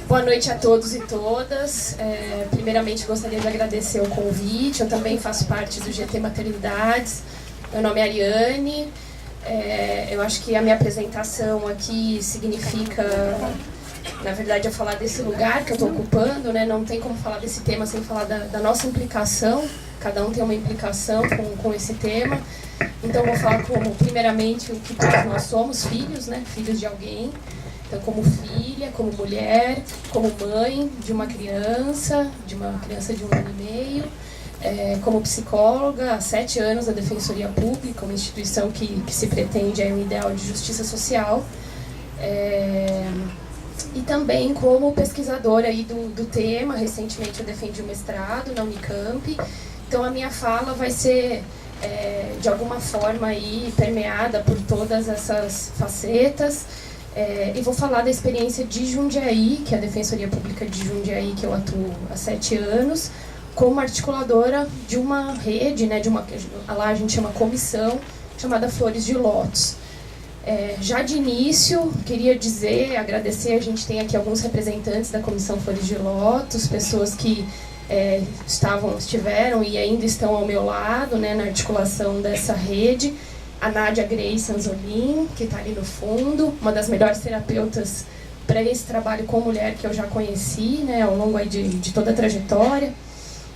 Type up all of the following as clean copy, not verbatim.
Boa noite a todos e todas. Primeiramente, gostaria de agradecer o convite. Eu também faço parte do GT Maternidades. Meu nome é Ariane. Eu acho que a minha apresentação aqui significa, na verdade, eu falar desse lugar que eu estou ocupando, né? Não tem como falar desse tema sem falar da nossa implicação. Cada um tem uma implicação com esse tema. Então, eu vou falar primeiramente, o que todos nós somos, filhos, né? Filhos de alguém. Então, como filha, como mulher, como mãe de uma criança de 1 ano e meio, como psicóloga, há 7 anos da Defensoria Pública, uma instituição que se pretende um ideal de justiça social, e também como pesquisadora aí do tema. Recentemente eu defendi o mestrado na Unicamp, então a minha fala vai ser, de alguma forma, aí, permeada por todas essas facetas. E vou falar da experiência de Jundiaí, que é a Defensoria Pública de Jundiaí, que eu atuo há 7 anos, como articuladora de uma rede, né, lá a gente chama comissão, chamada Flores de Lótus. Já de início, queria agradecer, a gente tem aqui alguns representantes da Comissão Flores de Lótus, pessoas que estiveram e ainda estão ao meu lado, né, na articulação dessa rede. A Nádia Grace Anzolin, que está ali no fundo, uma das melhores terapeutas para esse trabalho com mulher que eu já conheci, né, ao longo aí de toda a trajetória.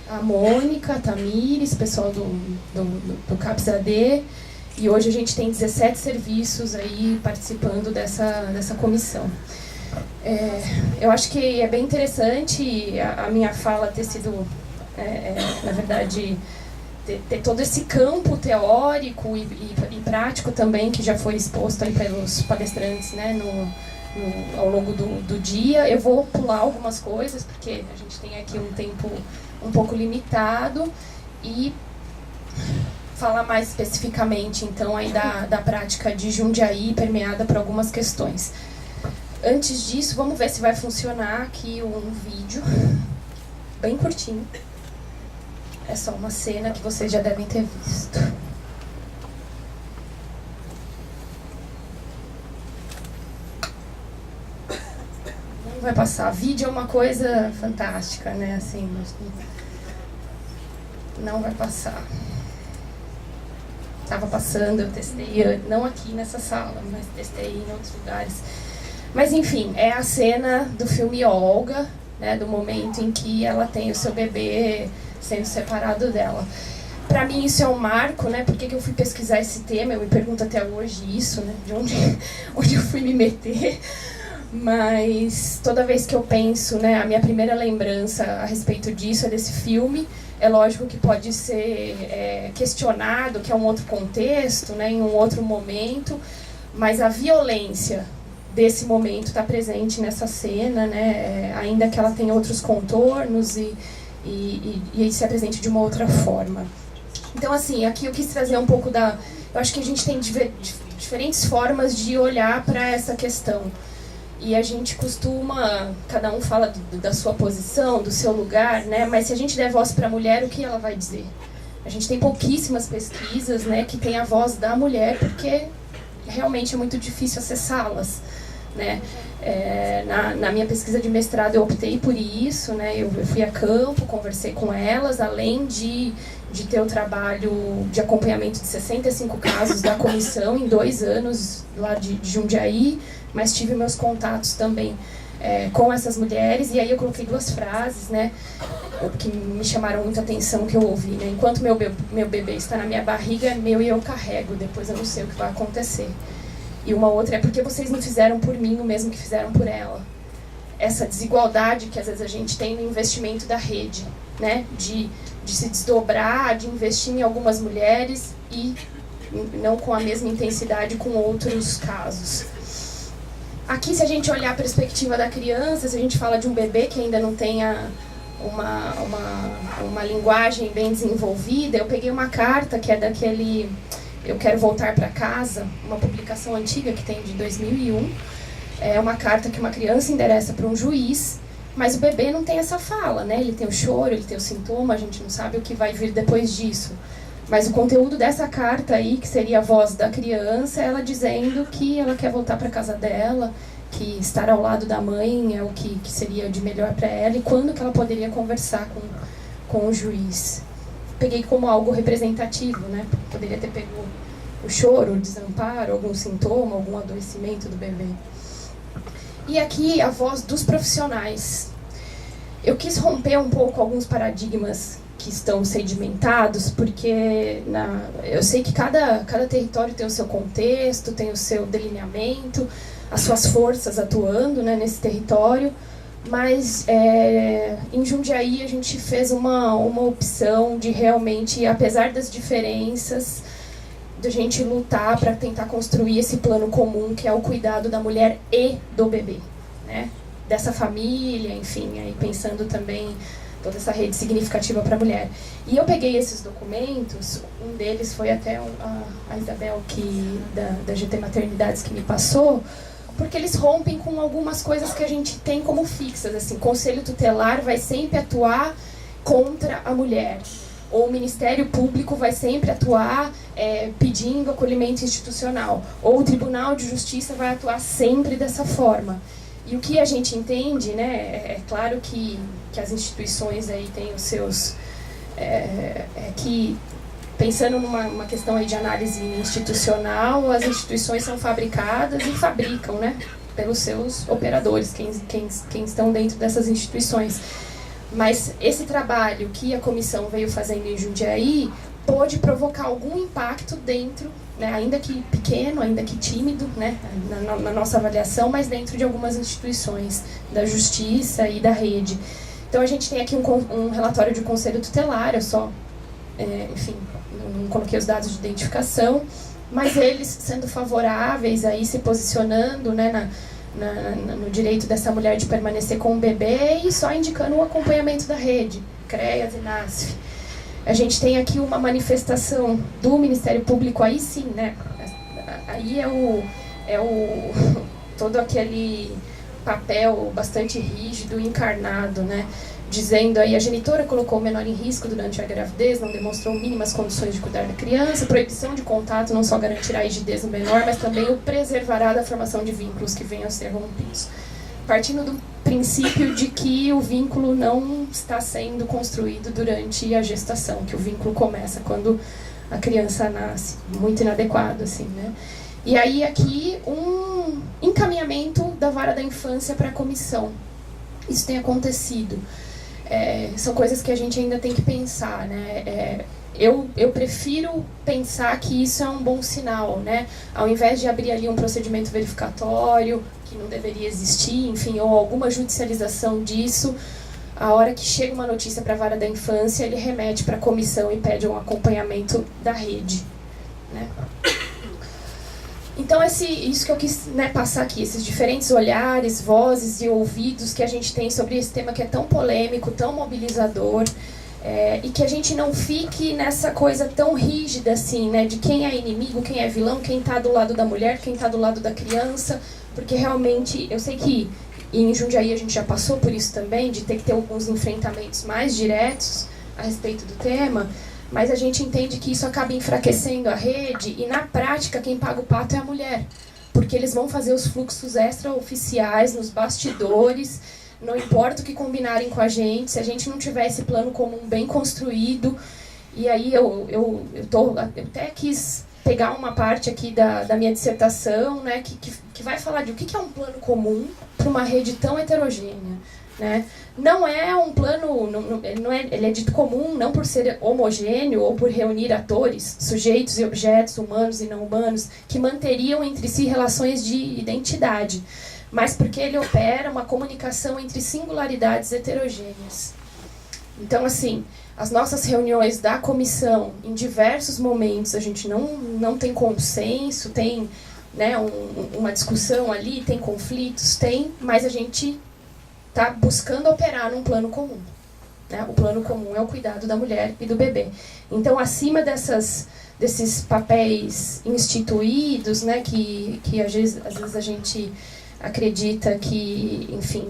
A Mônica, a Tamires, pessoal do CAPS-AD. E hoje a gente tem 17 serviços aí participando dessa comissão. Eu acho que é bem interessante a minha fala ter sido, na verdade, ter todo esse campo teórico e prático também, que já foi exposto aí pelos palestrantes, né, ao longo do dia. Eu vou pular algumas coisas, porque a gente tem aqui um tempo um pouco limitado, e falar mais especificamente, então, aí da prática de Jundiaí, permeada por algumas questões. Antes disso, vamos ver se vai funcionar aqui um vídeo bem curtinho. É só uma cena que vocês já devem ter visto. Não vai passar. Vídeo é uma coisa fantástica, né? Assim, não vai passar. Estava passando, eu testei, não aqui nessa sala, mas testei em outros lugares. Mas, enfim, é a cena do filme Olga, né? Do momento em que ela tem o seu bebê sendo separado dela. Para mim isso é um marco, né? Por que eu fui pesquisar esse tema? Eu me pergunto até hoje isso, né? De onde eu fui me meter. Mas toda vez que eu penso, né, a minha primeira lembrança a respeito disso é desse filme. É lógico que pode ser questionado, que é um outro contexto, né, em um outro momento, mas a violência desse momento está presente nessa cena, né, ainda que ela tenha outros contornos e se apresente de uma outra forma. Então, assim, aqui eu quis trazer um pouco eu acho que a gente tem diferentes formas de olhar para essa questão. E a gente costuma, cada um fala da sua posição, do seu lugar, né? Mas se a gente der voz para a mulher, o que ela vai dizer? A gente tem pouquíssimas pesquisas, né, que tem a voz da mulher, porque realmente é muito difícil acessá-las, né? Na minha pesquisa de mestrado eu optei por isso, né? Eu fui a campo, conversei com elas, além de ter o trabalho de acompanhamento de 65 casos da comissão em 2 anos lá de Jundiaí, mas tive meus contatos também com essas mulheres, e aí eu coloquei 2 frases, né, que me chamaram muita atenção, que eu ouvi, né? Enquanto meu bebê está na minha barriga, é meu e eu carrego, depois eu não sei o que vai acontecer. E uma outra é: porque vocês não fizeram por mim o mesmo que fizeram por ela. Essa desigualdade que às vezes a gente tem no investimento da rede, né, de se desdobrar, de investir em algumas mulheres e não com a mesma intensidade com outros casos. Aqui, se a gente olhar a perspectiva da criança, se a gente fala de um bebê que ainda não tenha uma linguagem bem desenvolvida, eu peguei uma carta que é daquele Eu Quero Voltar para Casa, uma publicação antiga que tem de 2001. É uma carta que uma criança endereça para um juiz, Mas o bebê não tem essa fala, né? Ele tem o choro, ele tem o sintoma, a gente não sabe o que vai vir depois disso. Mas o conteúdo dessa carta aí, que seria a voz da criança, ela dizendo que ela quer voltar para casa dela, que estar ao lado da mãe é o que seria de melhor para ela, e quando que ela poderia conversar com o juiz. Peguei como algo representativo, né? Poderia ter pego o choro, o desamparo, algum sintoma, algum adoecimento do bebê. E aqui a voz dos profissionais. Eu quis romper um pouco alguns paradigmas que estão sedimentados, porque eu sei que cada território tem o seu contexto, tem o seu delineamento, as suas forças atuando, né, nesse território, mas em Jundiaí a gente fez uma opção de realmente, apesar das diferenças, de a gente lutar para tentar construir esse plano comum, que é o cuidado da mulher e do bebê, né? Dessa família, enfim, aí pensando também toda essa rede significativa para a mulher. E eu peguei esses documentos, um deles foi até a Isabel, da GT Maternidades, que me passou, porque eles rompem com algumas coisas que a gente tem como fixas, assim, o Conselho Tutelar vai sempre atuar contra a mulher, ou o Ministério Público vai sempre atuar pedindo acolhimento institucional, ou o Tribunal de Justiça vai atuar sempre dessa forma. E o que a gente entende, né, é claro que as instituições aí têm os seus... que, pensando numa questão aí de análise institucional, as instituições são fabricadas e fabricam, né, pelos seus operadores, quem estão dentro dessas instituições. Mas esse trabalho que a comissão veio fazendo em Jundiaí pôde provocar algum impacto dentro, né, ainda que pequeno, ainda que tímido, né, na nossa avaliação, mas dentro de algumas instituições da justiça e da rede. Então a gente tem aqui um relatório de conselho tutelar, eu só, enfim, não coloquei os dados de identificação, mas eles sendo favoráveis aí, se posicionando, né, no direito dessa mulher de permanecer com o bebê e só indicando o acompanhamento da rede, CREAS e NASF. A gente tem aqui uma manifestação do Ministério Público, aí sim, né? Aí todo aquele papel bastante rígido, encarnado, né? Dizendo aí, a genitora colocou o menor em risco durante a gravidez, não demonstrou mínimas condições de cuidar da criança, proibição de contato não só garantirá a rigidez do menor, mas também o preservará da formação de vínculos que venham a ser rompidos. Partindo do princípio de que o vínculo não está sendo construído durante a gestação, que o vínculo começa quando a criança nasce, muito inadequado, assim, né? E aí aqui um encaminhamento da vara da infância para a comissão. Isso tem acontecido. São coisas que a gente ainda tem que pensar, né? Eu prefiro pensar que isso é um bom sinal, né? Ao invés de abrir ali um procedimento verificatório, que não deveria existir, enfim, ou alguma judicialização disso, a hora que chega uma notícia para a vara da infância, ele remete para a comissão e pede um acompanhamento da rede, né? Então, isso que eu quis, né, passar aqui, esses diferentes olhares, vozes e ouvidos que a gente tem sobre esse tema que é tão polêmico, tão mobilizador, e que a gente não fique nessa coisa tão rígida, assim, né, de quem é inimigo, quem é vilão, quem está do lado da mulher, quem está do lado da criança, porque realmente, eu sei que em Jundiaí a gente já passou por isso também, de ter que ter alguns enfrentamentos mais diretos a respeito do tema, mas a gente entende que isso acaba enfraquecendo a rede e, na prática, quem paga o pato é a mulher. Porque eles vão fazer os fluxos extraoficiais nos bastidores, não importa o que combinarem com a gente, se a gente não tiver esse plano comum bem construído. E aí eu até quis pegar uma parte aqui da minha dissertação, né, que vai falar de o que é um plano comum para uma rede tão heterogênea. Né? Não é um plano, ele é dito comum não por ser homogêneo ou por reunir atores, sujeitos e objetos, humanos e não humanos, que manteriam entre si relações de identidade, mas porque ele opera uma comunicação entre singularidades heterogêneas. Então, assim, as nossas reuniões da comissão, em diversos momentos, a gente não tem consenso, tem, né, uma discussão ali, tem conflitos, mas a gente está buscando operar num plano comum. Né? O plano comum é o cuidado da mulher e do bebê. Então, acima desses papéis instituídos, né, que às vezes a gente acredita que, enfim,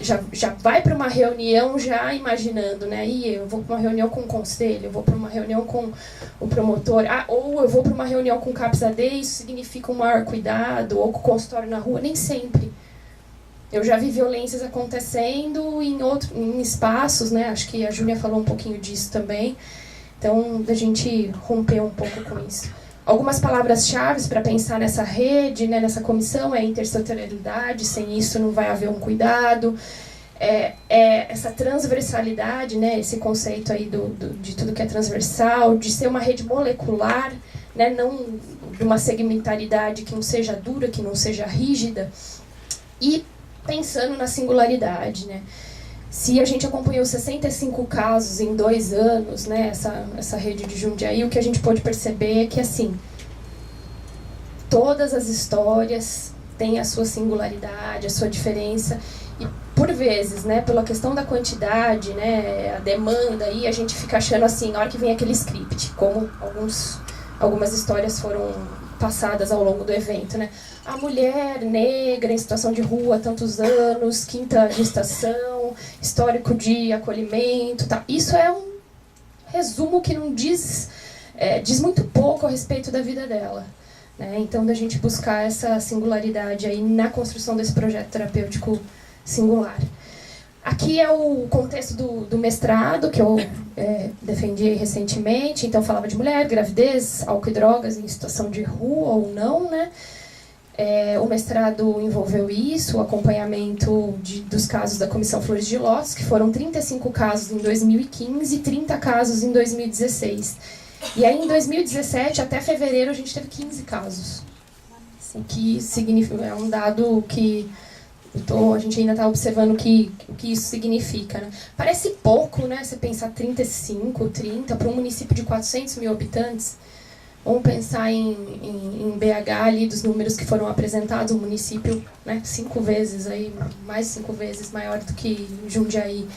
já vai para uma reunião já imaginando, né? Eu vou para uma reunião com o conselho, eu vou para uma reunião com o promotor, ou eu vou para uma reunião com o CAPS-AD, isso significa um maior cuidado, ou com o consultório na rua, nem sempre. Eu já vi violências acontecendo em espaços, né? Acho que a Júlia falou um pouquinho disso também. Então, da gente romper um pouco com isso. Algumas palavras-chave para pensar nessa rede, né, nessa comissão, é intersetorialidade, sem isso não vai haver um cuidado. Essa transversalidade, né, esse conceito aí de tudo que é transversal, de ser uma rede molecular, né, não de uma segmentaridade que não seja dura, que não seja rígida. E pensando na singularidade, né? Se a gente acompanhou 65 casos em 2 anos, né, essa rede de Jundiaí, o que a gente pôde perceber é que, assim, todas as histórias têm a sua singularidade, a sua diferença, e por vezes, né, pela questão da quantidade, né, a demanda, aí a gente fica achando assim, na hora que vem aquele script, como algumas histórias foram passadas ao longo do evento, né? A mulher negra em situação de rua há tantos anos, 5ª gestação, histórico de acolhimento, tá? Isso é um resumo que não diz muito pouco a respeito da vida dela, né? Então, da gente buscar essa singularidade aí na construção desse projeto terapêutico singular. Aqui é o contexto do mestrado, que eu defendi recentemente. Então, falava de mulher, gravidez, álcool e drogas em situação de rua ou não, né? O mestrado envolveu isso, o acompanhamento dos casos da Comissão Flores de Lótus, que foram 35 casos em 2015 e 30 casos em 2016. E aí, em 2017, até fevereiro, a gente teve 15 casos. Assim, que significa, é um dado que a gente ainda está observando o que isso significa, né? Parece pouco, né? Você pensar 35, 30, para um município de 400 mil habitantes. Vamos pensar em BH ali, dos números que foram apresentados, um município, né, 5 vezes, aí, mais 5 vezes maior do que Jundiaí.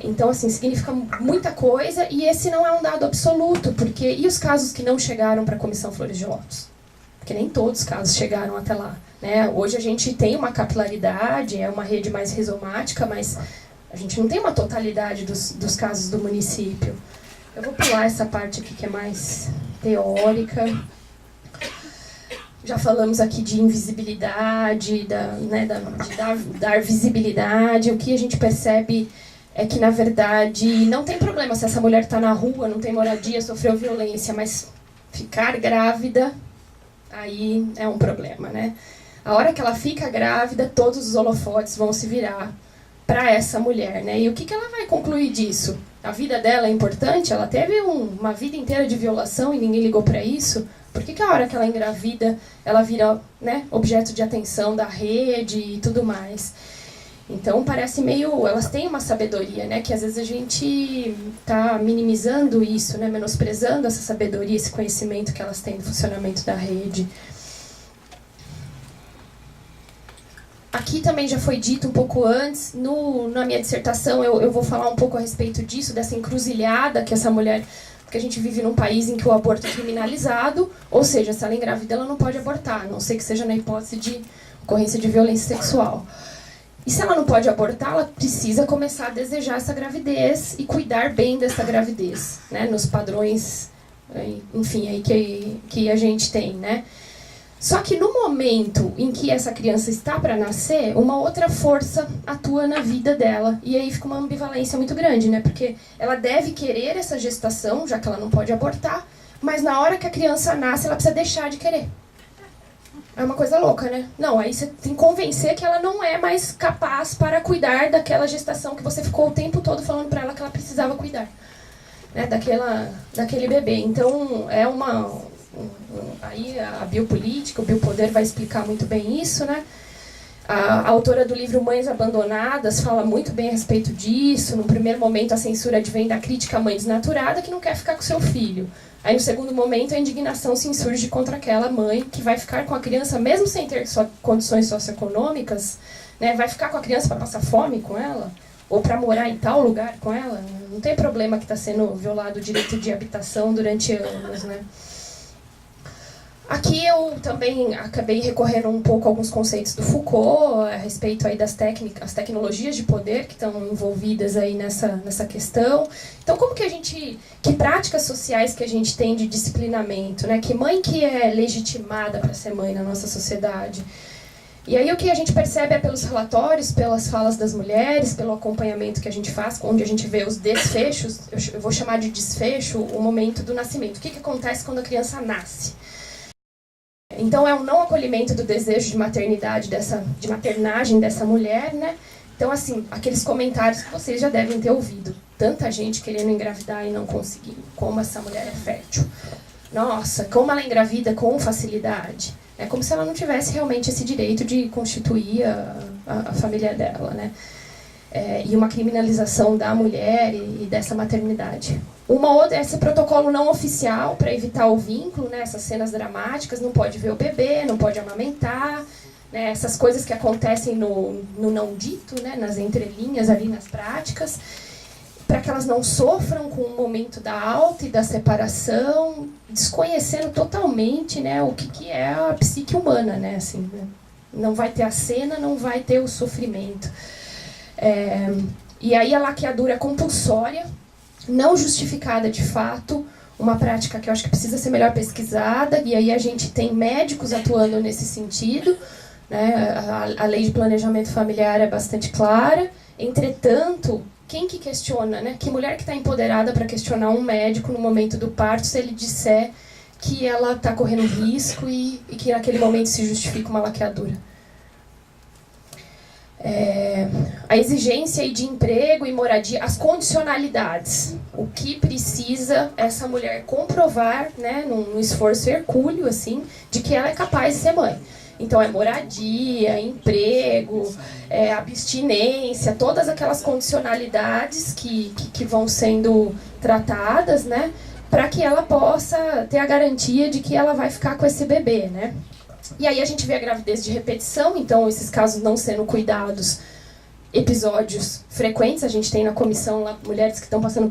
Então, assim, significa muita coisa, e esse não é um dado absoluto, porque e os casos que não chegaram para a Comissão Flores de Lótus? Porque nem todos os casos chegaram até lá, né? Hoje a gente tem uma capilaridade, é uma rede mais rizomática, mas a gente não tem uma totalidade dos casos do município. Eu vou pular essa parte aqui que é mais teórica. Já falamos aqui de invisibilidade, de dar visibilidade. O que a gente percebe é que, na verdade, não tem problema se essa mulher está na rua, não tem moradia, sofreu violência, mas ficar grávida, aí é um problema, né? A hora que ela fica grávida, todos os holofotes vão se virar para essa mulher, né? E o que ela vai concluir disso? A vida dela é importante? Ela teve uma vida inteira de violação e ninguém ligou para isso? Por que a hora que ela engravida, ela vira, né, objeto de atenção da rede e tudo mais? Então, parece meio... Elas têm uma sabedoria, né? Que às vezes a gente está minimizando isso, né? Menosprezando essa sabedoria, esse conhecimento que elas têm do funcionamento da rede. Aqui também já foi dito um pouco antes, na minha dissertação eu vou falar um pouco a respeito disso, dessa encruzilhada que essa mulher... Porque a gente vive num país em que o aborto é criminalizado, ou seja, se ela engravida, ela não pode abortar, a não ser que seja na hipótese de ocorrência de violência sexual. E se ela não pode abortar, ela precisa começar a desejar essa gravidez e cuidar bem dessa gravidez, né? Nos padrões, enfim, aí que a gente tem, né? Só que no momento em que essa criança está para nascer, uma outra força atua na vida dela. E aí fica uma ambivalência muito grande, né? Porque ela deve querer essa gestação, já que ela não pode abortar, mas na hora que a criança nasce, ela precisa deixar de querer. É uma coisa louca, né? Não, aí você tem que convencer que ela não é mais capaz para cuidar daquela gestação que você ficou o tempo todo falando para ela que ela precisava cuidar, né? Daquele bebê. Então, aí a biopolítica, o biopoder vai explicar muito bem isso, né? A autora do livro Mães Abandonadas fala muito bem a respeito disso. No primeiro momento, a censura advém da crítica à mãe desnaturada que não quer ficar com seu filho. Aí, no segundo momento, a indignação se insurge contra aquela mãe que vai ficar com a criança, mesmo sem ter condições socioeconômicas, né? Vai ficar com a criança para passar fome com ela? Ou para morar em tal lugar com ela? Não tem problema que está sendo violado o direito de habitação durante anos, né? Aqui eu também acabei recorrendo um pouco a alguns conceitos do Foucault, a respeito aí das técnicas, as tecnologias de poder que estão envolvidas aí nessa questão. Então, que práticas sociais que a gente tem de disciplinamento, né? Que mãe que é legitimada para ser mãe na nossa sociedade? E aí o que a gente percebe é pelos relatórios, pelas falas das mulheres, pelo acompanhamento que a gente faz, onde a gente vê os desfechos, eu vou chamar de desfecho o momento do nascimento. O que acontece quando a criança nasce? Então é um não acolhimento do desejo de maternidade, de maternagem dessa mulher, né? Então, assim, aqueles comentários que vocês já devem ter ouvido. Tanta gente querendo engravidar e não conseguindo. Como essa mulher é fértil. Nossa, como ela engravida com facilidade. É como se ela não tivesse realmente esse direito de constituir a família dela, né? E uma criminalização da mulher e dessa maternidade. Uma outra é esse protocolo não oficial para evitar o vínculo, né? Essas cenas dramáticas, não pode ver o bebê, não pode amamentar, né? Essas coisas que acontecem no não dito, né? Nas entrelinhas ali nas práticas, para que elas não sofram com o momento da alta e da separação, desconhecendo totalmente, né, o que é a psique humana, né, assim, né? Não vai ter a cena, não vai ter o sofrimento. E aí a laqueadura compulsória, não justificada de fato, uma prática que eu acho que precisa ser melhor pesquisada, e aí a gente tem médicos atuando nesse sentido, né? A lei de planejamento familiar é bastante clara, entretanto, quem que questiona, né? Que mulher que está empoderada para questionar um médico no momento do parto se ele disser que ela está correndo risco e que naquele momento se justifica uma laqueadura? A exigência de emprego e moradia, as condicionalidades. O que precisa essa mulher comprovar, né, num esforço hercúleo, assim, de que ela é capaz de ser mãe. Então, é moradia, emprego, abstinência, todas aquelas condicionalidades que vão sendo tratadas, né, para que ela possa ter a garantia de que ela vai ficar com esse bebê, né. E aí a gente vê a gravidez de repetição, então esses casos não sendo cuidados, episódios frequentes. A gente tem na comissão lá mulheres que estão passando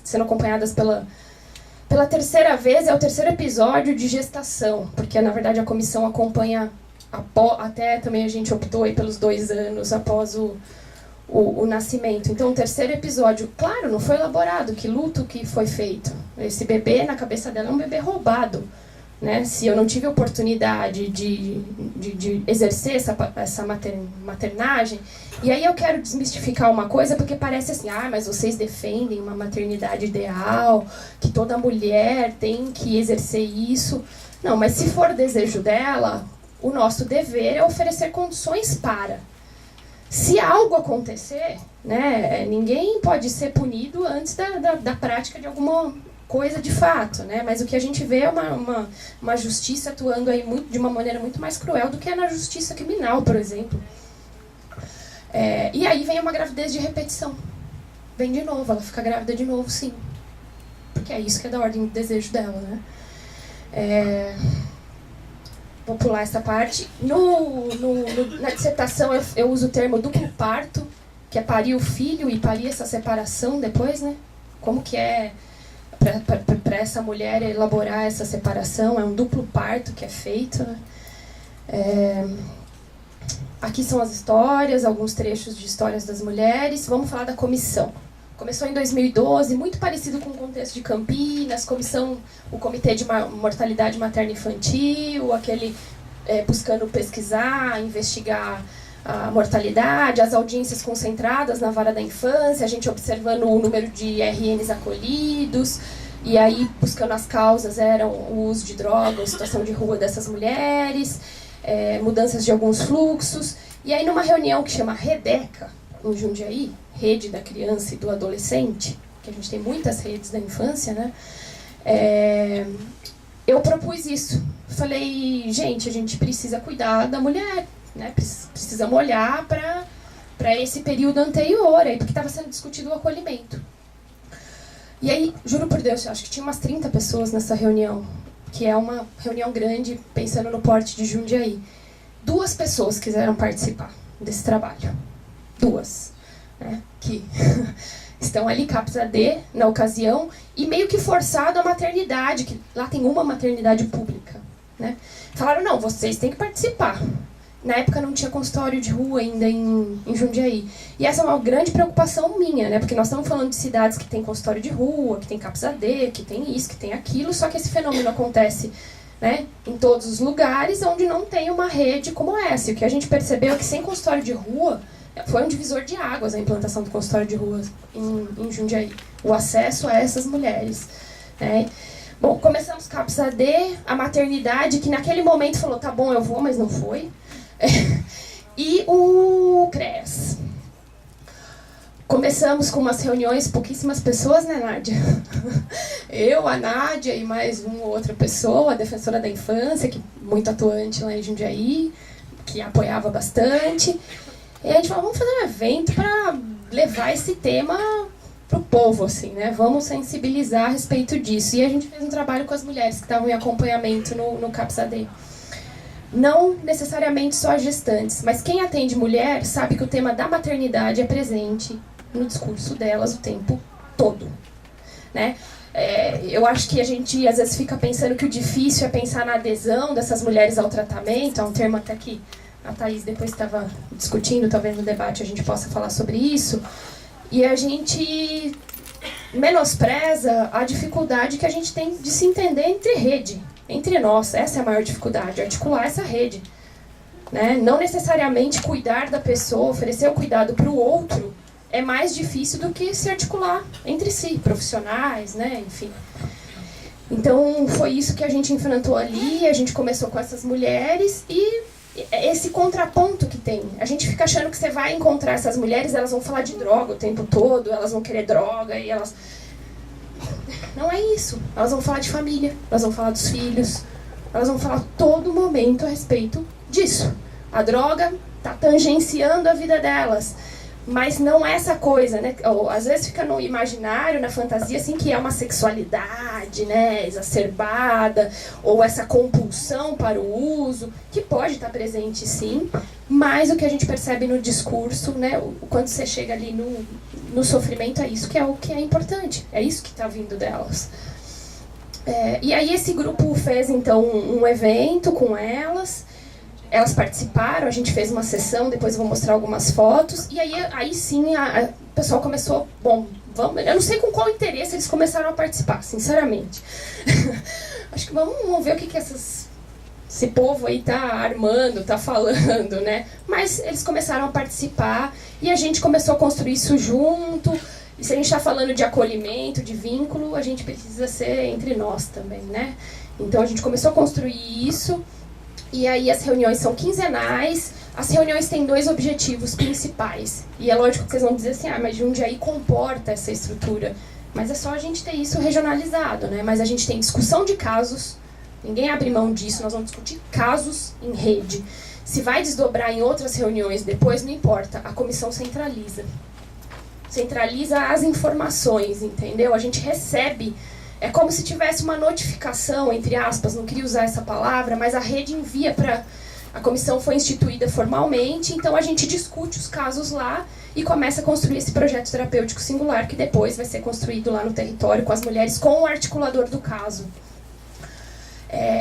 sendo acompanhadas pela terceira vez, é o terceiro episódio de gestação, porque na verdade a comissão acompanha até também a gente optou aí pelos 2 anos após o nascimento. Então o terceiro episódio, claro, não foi elaborado, que luto que foi feito. Esse bebê, na cabeça dela, é um bebê roubado. Né? Se eu não tive oportunidade de exercer essa maternagem. E aí eu quero desmistificar uma coisa, porque parece assim, mas vocês defendem uma maternidade ideal, que toda mulher tem que exercer isso. Não, mas se for desejo dela, o nosso dever é oferecer condições para. Se algo acontecer, né, ninguém pode ser punido antes da prática de alguma coisa de fato, né? Mas o que a gente vê é uma justiça atuando aí de uma maneira muito mais cruel do que é na justiça criminal, por exemplo. E aí vem uma gravidez de repetição. Vem de novo, ela fica grávida de novo, sim. Porque é isso que é da ordem do desejo dela, né? Vou pular essa parte. Na dissertação eu uso o termo duplo parto, que é parir o filho e parir essa separação depois, né? Como que é para essa mulher elaborar essa separação, é um duplo parto que é feito, né? Aqui são as histórias, alguns trechos de histórias das mulheres. Vamos falar da comissão. Começou em 2012, muito parecido com o contexto de Campinas, o Comitê de Mortalidade Materna Infantil, buscando pesquisar, investigar a mortalidade, as audiências concentradas na vara da infância, a gente observando o número de RNs acolhidos, e aí buscando as causas, eram o uso de drogas, a situação de rua dessas mulheres, mudanças de alguns fluxos. E aí numa reunião que chama REDECA, em Jundiaí, Rede da Criança e do Adolescente, que a gente tem muitas redes da infância, né? Eu propus isso. Falei, gente, a gente precisa cuidar da mulher, né? Precisamos olhar para esse período anterior, aí, porque estava sendo discutido o acolhimento. E aí, juro por Deus, eu acho que tinha umas 30 pessoas nessa reunião, que é uma reunião grande, pensando no porte de Jundiaí. 2 pessoas quiseram participar desse trabalho. 2. Né? Que estão ali capta D na ocasião, e meio que forçado a maternidade, que lá tem uma maternidade pública. né? Falaram, não, vocês têm que participar. Na época não tinha consultório de rua ainda em Jundiaí. E essa é uma grande preocupação minha, né? Porque nós estamos falando de cidades que tem consultório de rua, que tem CAPS AD, que tem isso, que tem aquilo, só que esse fenômeno acontece, né, em todos os lugares onde não tem uma rede como essa. E o que a gente percebeu é que sem consultório de rua, foi um divisor de águas a implantação do consultório de rua em Jundiaí. O acesso a essas mulheres, né? Bom, começamos com CAPS AD, a maternidade, que naquele momento falou, tá bom, eu vou, mas não foi. E o CREAS. Começamos com umas reuniões, pouquíssimas pessoas, né, Nádia? Eu, a Nádia e mais uma ou outra pessoa, a defensora da infância, que muito atuante lá em Jundiaí, que apoiava bastante. E a gente falou, vamos fazer um evento para levar esse tema para o povo, assim, né? Vamos sensibilizar a respeito disso. E a gente fez um trabalho com as mulheres que estavam em acompanhamento no CAPS AD. Não necessariamente só as gestantes, mas quem atende mulher sabe que o tema da maternidade é presente no discurso delas o tempo todo, né? Eu acho que a gente às vezes fica pensando que o difícil é pensar na adesão dessas mulheres ao tratamento, é um termo até que a Thaís depois estava discutindo, talvez no debate a gente possa falar sobre isso, e a gente menospreza a dificuldade que a gente tem de se entender entre rede, entre nós. Essa é a maior dificuldade, articular essa rede, né? Não necessariamente cuidar da pessoa, oferecer o cuidado para o outro é mais difícil do que se articular entre si, profissionais, né? Enfim. Então foi isso que a gente enfrentou ali, a gente começou com essas mulheres e esse contraponto que tem. A gente fica achando que você vai encontrar essas mulheres, elas vão falar de droga o tempo todo, elas vão querer droga e elas... Não é isso. Elas vão falar de família, elas vão falar dos filhos, elas vão falar todo momento a respeito disso. A droga está tangenciando a vida delas, mas não é essa coisa, né? Ou, às vezes fica no imaginário, na fantasia, assim, que é uma sexualidade, né, exacerbada, ou essa compulsão para o uso, que pode estar presente sim, mas o que a gente percebe no discurso, né, quando você chega ali no sofrimento, é isso que é importante, é isso que está vindo delas. E aí esse grupo fez então um evento com elas participaram, a gente fez uma sessão, depois eu vou mostrar algumas fotos, e aí sim o pessoal começou, bom, vamos, eu não sei com qual interesse eles começaram a participar, sinceramente. Acho que vamos ver o que esse povo aí tá armando, tá falando, né? Mas eles começaram a participar e a gente começou a construir isso junto. E se a gente está falando de acolhimento, de vínculo, a gente precisa ser entre nós também, né? Então a gente começou a construir isso. E aí as reuniões são quinzenais, as reuniões têm 2 objetivos principais. E é lógico que vocês vão dizer assim, mas Jundiaí comporta essa estrutura. Mas é só a gente ter isso regionalizado, né? Mas a gente tem discussão de casos, ninguém abre mão disso, nós vamos discutir casos em rede. Se vai desdobrar em outras reuniões depois, não importa, a comissão centraliza. Centraliza as informações, entendeu? A gente recebe... É como se tivesse uma notificação, entre aspas, não queria usar essa palavra, mas a rede envia para... A comissão foi instituída formalmente, então a gente discute os casos lá e começa a construir esse projeto terapêutico singular, que depois vai ser construído lá no território com as mulheres, com o articulador do caso.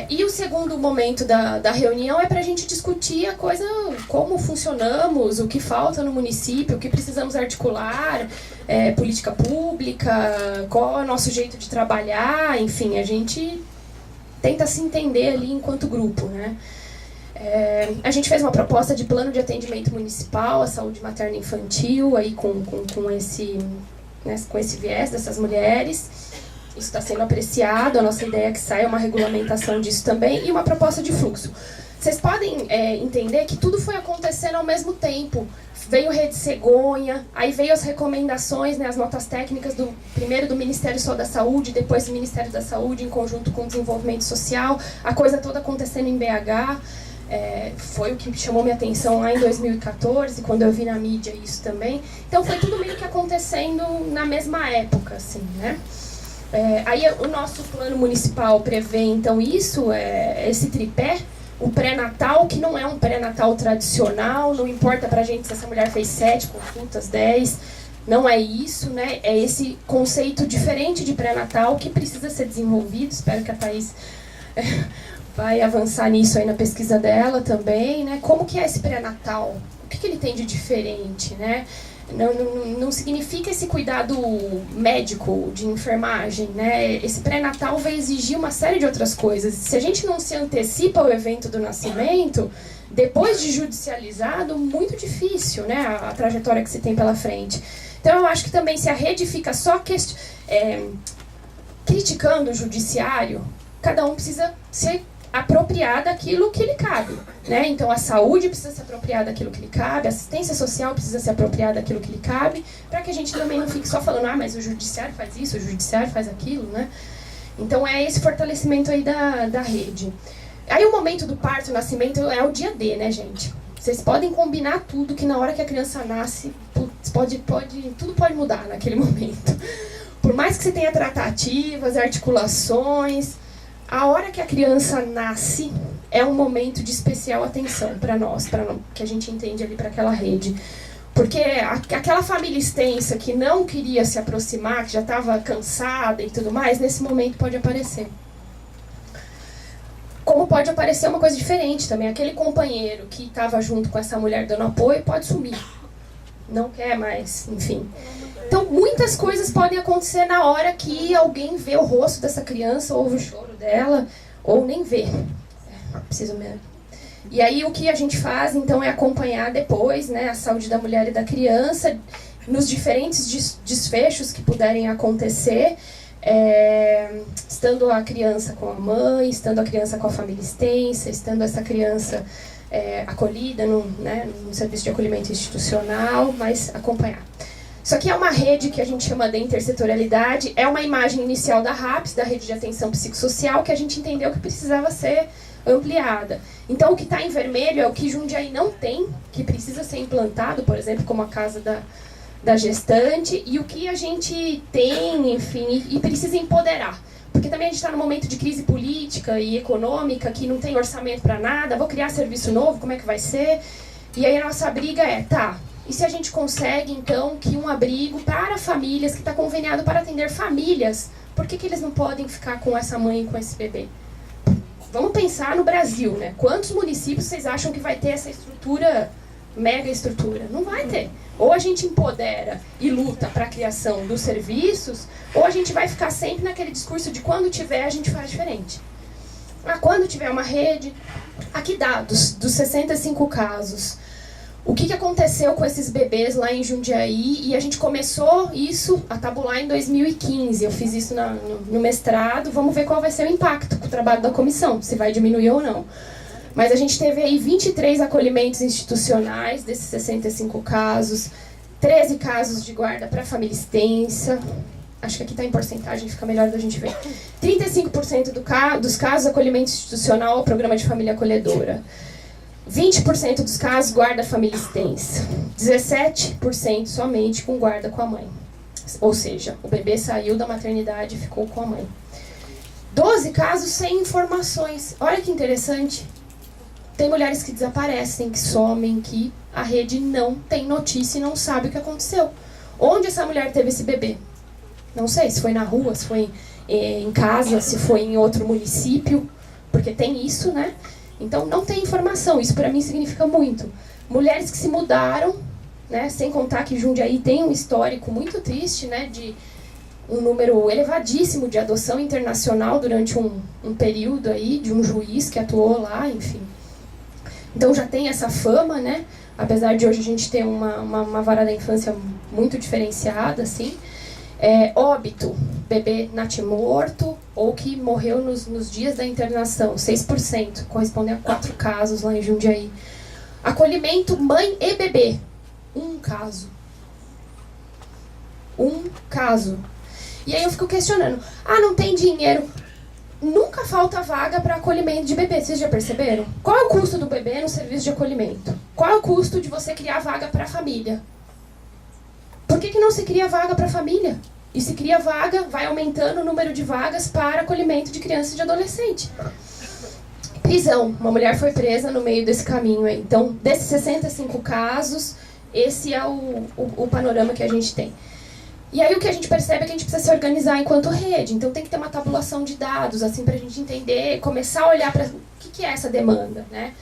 E o segundo momento da reunião é para a gente discutir a coisa, como funcionamos, o que falta no município, o que precisamos articular, política pública, qual é o nosso jeito de trabalhar, enfim, a gente tenta se entender ali enquanto grupo, né? A gente fez uma proposta de plano de atendimento municipal à saúde materna e infantil, aí com esse viés dessas mulheres. Isso está sendo apreciado, a nossa ideia é que saia uma regulamentação disso também e uma proposta de fluxo. Vocês podem entender que tudo foi acontecendo ao mesmo tempo. Veio Rede Cegonha, aí veio as recomendações, né, as notas técnicas, primeiro do Ministério da Saúde, depois do Ministério da Saúde, em conjunto com o Desenvolvimento Social, a coisa toda acontecendo em BH. Foi o que chamou minha atenção lá em 2014, quando eu vi na mídia isso também. Então foi tudo meio que acontecendo na mesma época, assim, né? Aí o nosso plano municipal prevê, então, esse tripé, o pré-natal, que não é um pré-natal tradicional, não importa pra gente se essa mulher fez 7 consultas, 10, não é isso, né? É esse conceito diferente de pré-natal que precisa ser desenvolvido, espero que a Thaís vai avançar nisso aí na pesquisa dela também, né? Como que é esse pré-natal? O que ele tem de diferente, né? Não significa esse cuidado médico, de enfermagem, né? Esse pré-natal vai exigir uma série de outras coisas. Se a gente não se antecipa ao evento do nascimento, depois de judicializado, muito difícil, né? A trajetória que se tem pela frente. Então, eu acho que também, se a rede fica só criticando o judiciário, cada um precisa se apropriar daquilo que lhe cabe, né? Então a saúde precisa se apropriar daquilo que lhe cabe, a assistência social precisa se apropriar daquilo que lhe cabe, para que a gente também não fique só falando, mas o judiciário faz isso, o judiciário faz aquilo, né? Então é esse fortalecimento aí da rede. Aí o momento do parto, nascimento, é o dia D, né, gente? Vocês podem combinar tudo, que na hora que a criança nasce, tudo pode mudar naquele momento. Por mais que você tenha tratativas, articulações, a hora que a criança nasce é um momento de especial atenção para nós, que a gente entende ali para aquela rede. Porque aquela família extensa que não queria se aproximar, que já estava cansada e tudo mais, nesse momento pode aparecer. Como pode aparecer uma coisa diferente também. Aquele companheiro que estava junto com essa mulher dando apoio pode sumir. Não quer mais, enfim. Então, muitas coisas podem acontecer na hora que alguém vê o rosto dessa criança, ouve o choro dela, ou nem vê. Preciso mesmo. E aí, o que a gente faz, então, é acompanhar depois, né, a saúde da mulher e da criança, nos diferentes desfechos que puderem acontecer, estando a criança com a mãe, estando a criança com a família extensa, estando essa criança acolhida no serviço de acolhimento institucional, mas acompanhar. Isso aqui é uma rede que a gente chama de intersetorialidade, é uma imagem inicial da RAPS, da Rede de Atenção Psicossocial, que a gente entendeu que precisava ser ampliada. Então, o que está em vermelho é o que Jundiaí não tem, que precisa ser implantado, por exemplo, como a casa da gestante, e o que a gente tem, enfim, e precisa empoderar. Porque também a gente está num momento de crise política e econômica, que não tem orçamento para nada, vou criar serviço novo, como é que vai ser? E aí a nossa briga e se a gente consegue, então, que um abrigo para famílias, que está conveniado para atender famílias, por que eles não podem ficar com essa mãe e com esse bebê? Vamos pensar no Brasil, né? Quantos municípios vocês acham que vai ter essa estrutura, mega estrutura? Não vai ter. Ou a gente empodera e luta para a criação dos serviços, ou a gente vai ficar sempre naquele discurso de quando tiver, a gente faz diferente. Quando tiver uma rede, aqui dados dos 65 casos. O que aconteceu com esses bebês lá em Jundiaí? E a gente começou isso a tabular em 2015. Eu fiz isso no mestrado. Vamos ver qual vai ser o impacto com o trabalho da comissão, se vai diminuir ou não. Mas a gente teve aí 23 acolhimentos institucionais desses 65 casos, 13 casos de guarda para família extensa. Acho que aqui está em porcentagem, fica melhor da gente ver. 35% dos casos, acolhimento institucional ao programa de família acolhedora. 20% dos casos, guarda família extensa. 17% somente com guarda com a mãe. Ou seja, o bebê saiu da maternidade e ficou com a mãe. 12 casos sem informações. Olha que interessante. Tem mulheres que desaparecem, que somem, que a rede não tem notícia e não sabe o que aconteceu. Onde essa mulher teve esse bebê? Não sei, se foi na rua, se foi em casa, se foi em outro município, porque tem isso, né? Então, não tem informação. Isso, para mim, significa muito. Mulheres que se mudaram, né, sem contar que Jundiaí tem um histórico muito triste, né, de um número elevadíssimo de adoção internacional durante um período aí, de um juiz que atuou lá, enfim. Então, já tem essa fama, né? Apesar de hoje a gente ter uma vara da infância muito diferenciada, assim. Óbito, bebê natimorto ou que morreu nos dias da internação, 6%, correspondem a 4 casos lá em Jundiaí. Acolhimento mãe e bebê, 1 caso. 1 caso. E aí eu fico questionando, não tem dinheiro. Nunca falta vaga para acolhimento de bebê, vocês já perceberam? Qual é o custo do bebê no serviço de acolhimento? Qual é o custo de você criar vaga para a família? Por que não se cria vaga para a família? E se cria vaga, vai aumentando o número de vagas para acolhimento de criança e de adolescente. Prisão. Uma mulher foi presa no meio desse caminho aí. Então, desses 65 casos, esse é o panorama que a gente tem. E aí o que a gente percebe é que a gente precisa se organizar enquanto rede. Então tem que ter uma tabulação de dados, assim, para a gente entender, começar a olhar para o que é essa demanda, né?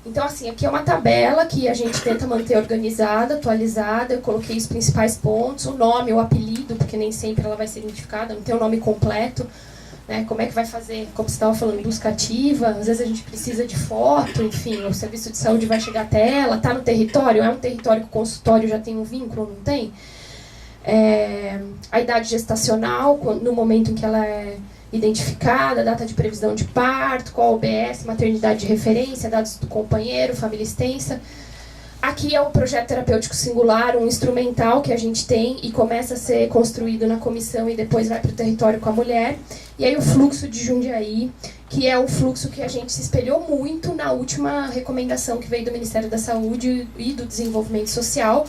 Então, assim, aqui é uma tabela que a gente tenta manter organizada, atualizada. Eu coloquei os principais pontos, o nome, o apelido, porque nem sempre ela vai ser identificada, não tem o nome completo. Né? Como é que vai fazer, como você estava falando, busca ativa, às vezes a gente precisa de foto, enfim, o serviço de saúde vai chegar até ela, está no território, é um território que o consultório já tem um vínculo, não tem? A idade gestacional, no momento em que ela é identificada, data de previsão de parto, qual OBS, maternidade de referência, dados do companheiro, família extensa. Aqui é o projeto terapêutico singular, um instrumental que a gente tem e começa a ser construído na comissão e depois vai para o território com a mulher. E aí o fluxo de Jundiaí, que é o fluxo que a gente se espelhou muito na última recomendação que veio do Ministério da Saúde e do Desenvolvimento Social,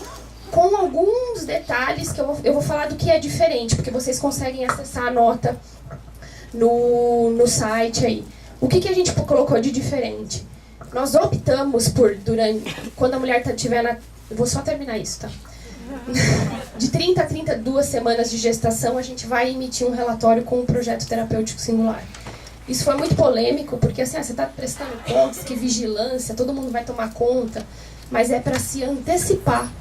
com alguns detalhes que eu vou falar do que é diferente, porque vocês conseguem acessar a nota no site aí. O que a gente colocou de diferente? Nós optamos por, quando a mulher estiver na... Eu vou só terminar isso, tá? De 30 a 32 semanas de gestação, a gente vai emitir um relatório com um projeto terapêutico singular. Isso foi muito polêmico, porque assim, você está prestando contas, que vigilância, todo mundo vai tomar conta, mas é para se antecipar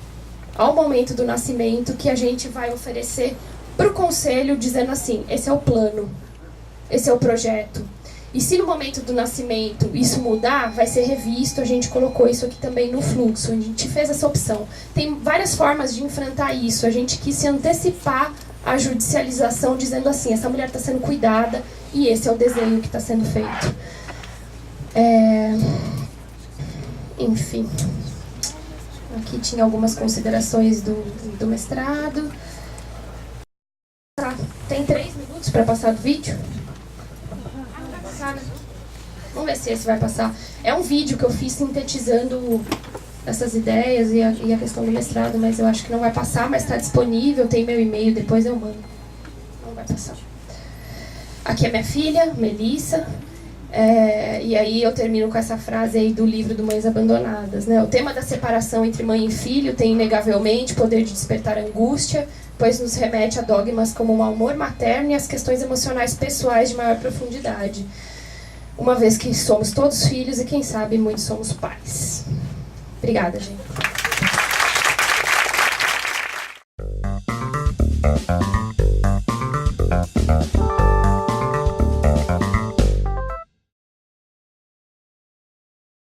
ao momento do nascimento que a gente vai oferecer para o conselho, dizendo assim, esse é o plano, esse é o projeto. E se no momento do nascimento isso mudar, vai ser revisto, a gente colocou isso aqui também no fluxo, a gente fez essa opção. Tem várias formas de enfrentar isso, a gente quis se antecipar à judicialização, dizendo assim, essa mulher está sendo cuidada e esse é o desenho que está sendo feito. Enfim, aqui tinha algumas considerações do mestrado. Tá, tem 3 minutos para passar do vídeo? Vamos ver se esse vai passar. É um vídeo que eu fiz sintetizando essas ideias e a questão do mestrado, mas eu acho que não vai passar, mas está disponível, tem meu e-mail, depois eu mando. Não vai passar. Aqui é minha filha, Melissa, e aí eu termino com essa frase aí do livro do Mães Abandonadas, né? O tema da separação entre mãe e filho tem inegavelmente poder de despertar angústia, pois nos remete a dogmas como o amor materno e as questões emocionais pessoais de maior profundidade. Uma vez que somos todos filhos e, quem sabe, muitos somos pais. Obrigada, gente.